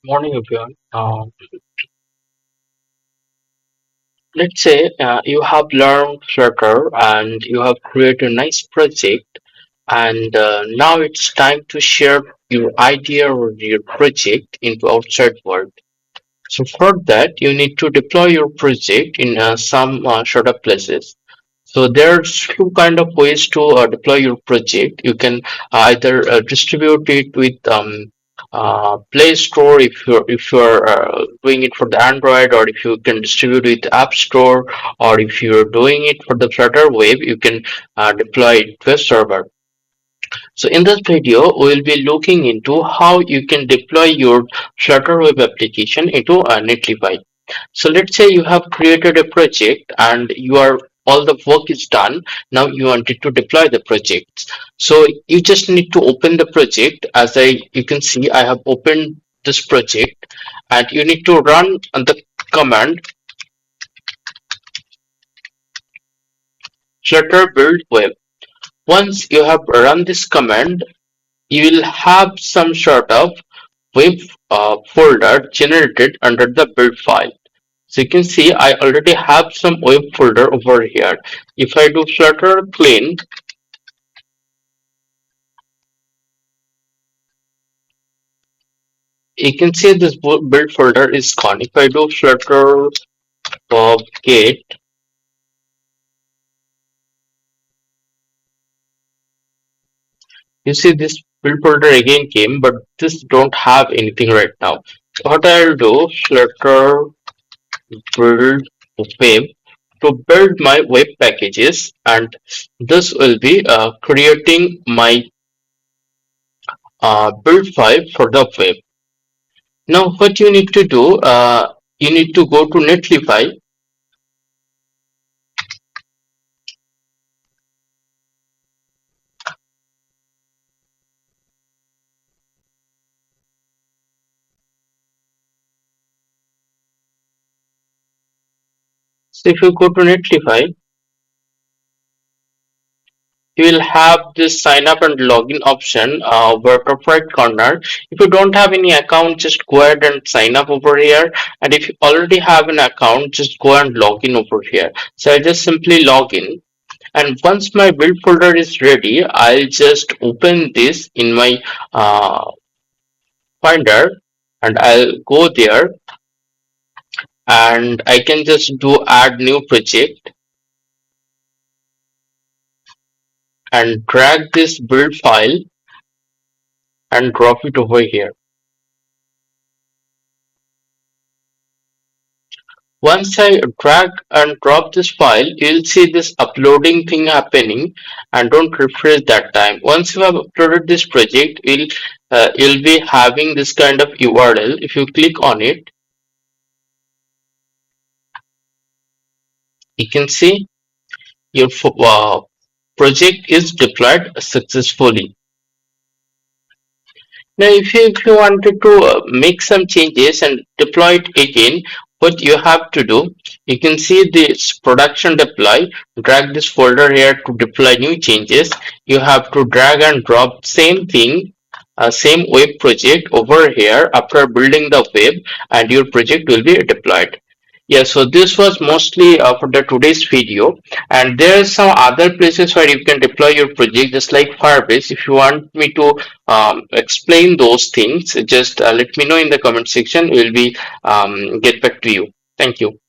Morning, everyone. Let's say you have learned Flutter and you have created a nice project, and now it's time to share your idea or your project into outside world. So for that, you need to deploy your project in some sort of places. So there's two kind of ways to deploy your project. You can either distribute it with Play Store if you're doing it for the Android, or if you can distribute with App Store, or if you're doing it for the Flutter web, you can deploy it to a server. So in this video, we will be looking into how you can deploy your Flutter web application into Netlify. So let's say you have created a project and you are all the work is done. Now you wanted to deploy the project. So you just need to open the project. As you can see, I have opened this project, and you need to run the command flutter build web. Once you have run this command, you will have some sort of web folder generated under the build file. So you can see I already have some web folder over here. If I do flutter clean, you can see this build folder is gone. If I do flutter get, you see this build folder again came, but this don't have anything right now. So what I'll do, flutter build web to build my web packages, and this will be creating my build file for the web. Now what you need to do, you need to go to Netlify. So if you go to Netlify, you will have this sign up and login option over top right corner. If you don't have any account, just go ahead and sign up over here. And if you already have an account, just go and log in over here. So I just simply log in. And once my build folder is ready, I'll just open this in my Finder, and I'll go there, and I can just do add new project and drag this build file and drop it over here. Once I drag and drop this file, you'll see this uploading thing happening, and don't refresh that time. Once you have uploaded this project, you'll be having this kind of URL. If you click on it, you can see your project is deployed successfully. Now, if you wanted to make some changes and deploy it again, what you have to do, you can see this production deploy, drag this folder here to deploy new changes. You have to drag and drop same thing, same web project over here after building the web, and your project will be deployed. Yeah, so this was mostly for the today's video, and there are some other places where you can deploy your project, just like Firebase. If you want me to explain those things, just let me know in the comment section. We'll be get back to you. Thank you.